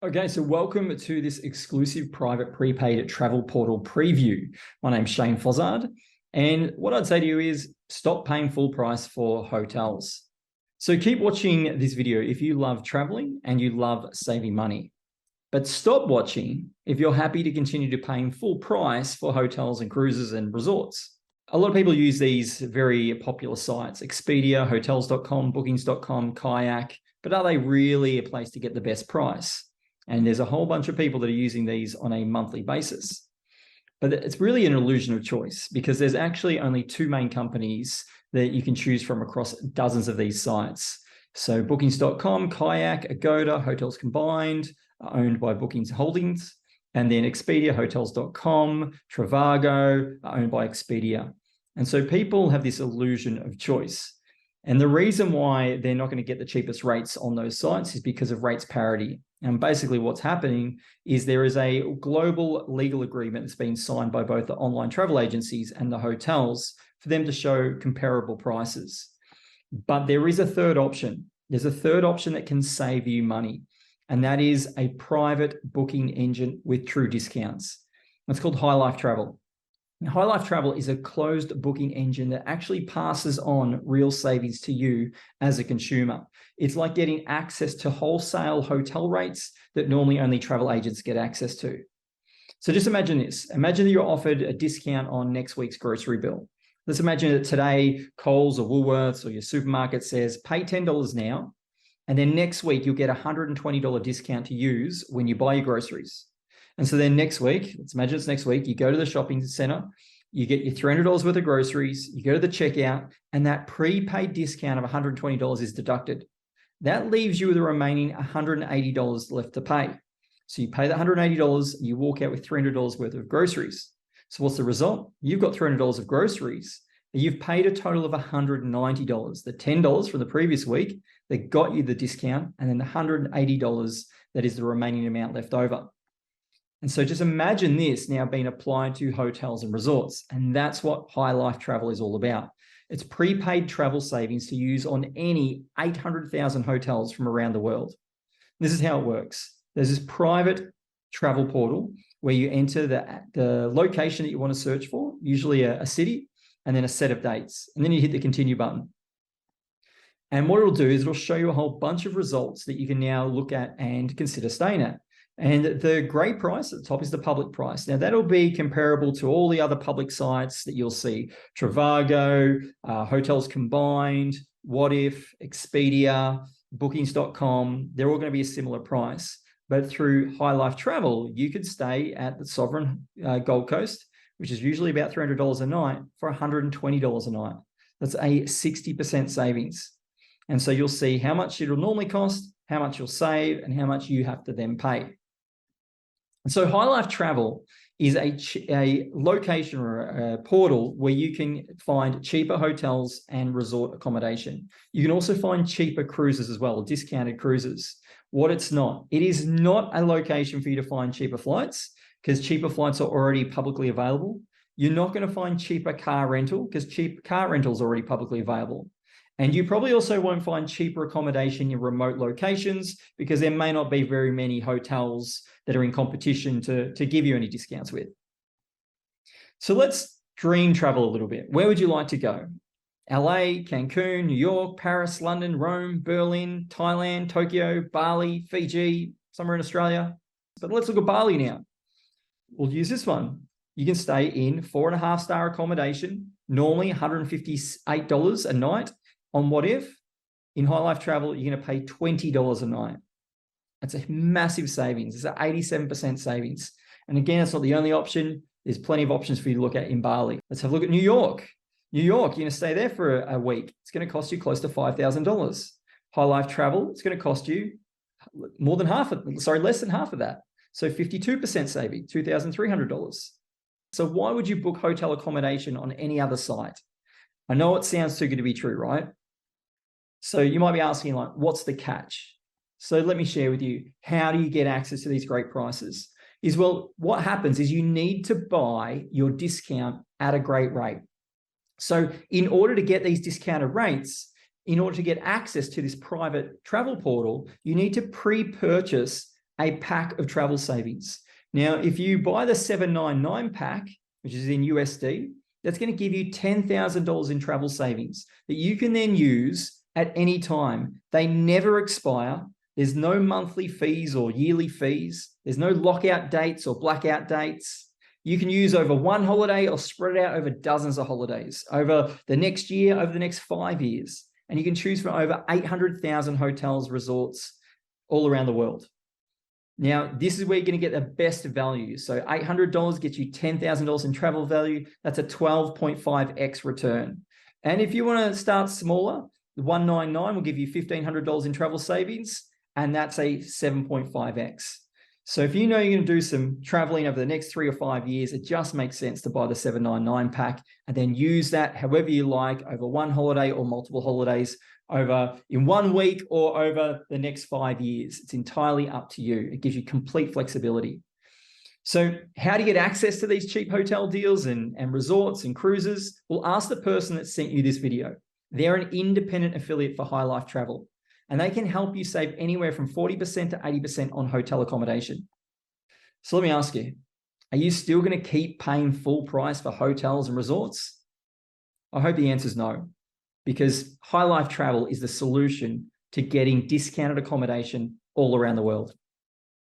Okay, so welcome to this exclusive private prepaid travel portal preview. My name's Shane Fozzard, and what I'd say to you is stop paying full price for hotels. So keep watching this video if you love traveling and you love saving money. But stop watching if you're happy to continue to paying full price for hotels and cruises and resorts. A lot of people use these very popular sites, Expedia, hotels.com, bookings.com, Kayak, but are they really a place to get the best price? And there's a whole bunch of people that are using these on a monthly basis. But it's really an illusion of choice because there's actually only two main companies that you can choose from across dozens of these sites. So bookings.com, Kayak, Agoda, Hotels Combined, are owned by Bookings Holdings, and then Expedia, hotels.com, Trivago, are owned by Expedia. And so people have this illusion of choice. And the reason why they're not going to get the cheapest rates on those sites is because of rates parity. And basically what's happening is there is a global legal agreement that's been signed by both the online travel agencies and the hotels for them to show comparable prices. But there is a third option. There's a third option that can save you money, and that is a private booking engine with true discounts. It's called High Life Travel. Now, High Life Travel is a closed booking engine that actually passes on real savings to you as a consumer. It's like getting access to wholesale hotel rates that normally only travel agents get access to. So just imagine this. Imagine that you're offered a discount on next week's grocery bill. Let's imagine that today, Coles or Woolworths or your supermarket says, pay $10 now, and then next week you'll get a $120 discount to use when you buy your groceries. And so then next week, let's imagine it's next week, you go to the shopping center, you get your $300 worth of groceries, you go to the checkout, and that prepaid discount of $120 is deducted. That leaves you with the remaining $180 left to pay. So you pay that $180, you walk out with $300 worth of groceries. So what's the result? You've got $300 of groceries, and you've paid a total of $190. The $10 from the previous week that got you the discount, and then the $180 that is the remaining amount left over. And so just imagine this now being applied to hotels and resorts. And that's what High Life Travel is all about. It's prepaid travel savings to use on any 800,000 hotels from around the world. This is how it works. There's this private travel portal where you enter the location that you want to search for, usually a city, and then a set of dates. And then you hit the continue button. And what it'll do is it'll show you a whole bunch of results that you can now look at and consider staying at. And the grey price at the top is the public price. Now, that'll be comparable to all the other public sites that you'll see. Trivago, Hotels Combined, What If, Expedia, Bookings.com. They're all going to be a similar price. But through High Life Travel, you could stay at the Sovereign Gold Coast, which is usually about $300 a night, for $120 a night. That's a 60% savings. And so you'll see how much it'll normally cost, how much you'll save, and how much you have to then pay. So High Life Travel is a location or a portal where you can find cheaper hotels and resort accommodation. You can also find cheaper cruises as well, discounted cruises. What it's not, it is not a location for you to find cheaper flights because cheaper flights are already publicly available. You're not going to find cheaper car rental because cheap car rental is already publicly available. And you probably also won't find cheaper accommodation in remote locations because there may not be very many hotels that are in competition to give you any discounts with. So let's dream travel a little bit. Where would you like to go? LA, Cancun, New York, Paris, London, Rome, Berlin, Thailand, Tokyo, Bali, Fiji, somewhere in Australia. But let's look at Bali now. We'll use this one. You can stay in 4.5-star accommodation, normally $158 a night. On What If? In High Life Travel, you're going to pay $20 a night. That's a massive savings. It's an 87% savings. And again, it's not the only option. There's plenty of options for you to look at in Bali. Let's have a look at New York. New York, you're going to stay there for a week. It's going to cost you close to $5,000. High Life Travel, it's going to cost you less than half of that. So 52% saving, $2,300. So why would you book hotel accommodation on any other site? I know it sounds too good to be true, right? So you might be asking, like, what's the catch? So let me share with you, how do you get access to these great prices? Well, what happens is you need to buy your discount at a great rate. So in order to get these discounted rates, in order to get access to this private travel portal, you need to pre-purchase a pack of travel savings. Now, if you buy the $799 pack, which is in USD, that's going to give you $10,000 in travel savings that you can then use at any time. They never expire. There's no monthly fees or yearly fees. There's no lockout dates or blackout dates. You can use over one holiday or spread it out over dozens of holidays over the next year, over the next 5 years. And you can choose from over 800,000 hotels, resorts all around the world. Now, this is where you're going to get the best value. So $800 gets you $10,000 in travel value. That's a 12.5x return. And if you want to start smaller, the $199 will give you $1,500 in travel savings, and that's a 7.5x. So if you know you're going to do some traveling over the next 3 or 5 years, it just makes sense to buy the $799 pack and then use that however you like over one holiday or multiple holidays, over in 1 week or over the next 5 years. It's entirely up to you. It gives you complete flexibility. So how do you get access to these cheap hotel deals and resorts and cruises? Well, ask the person that sent you this video. They're an independent affiliate for High Life Travel, and they can help you save anywhere from 40% to 80% on hotel accommodation. So let me ask you, are you still going to keep paying full price for hotels and resorts? I hope the answer is no, because High Life Travel is the solution to getting discounted accommodation all around the world.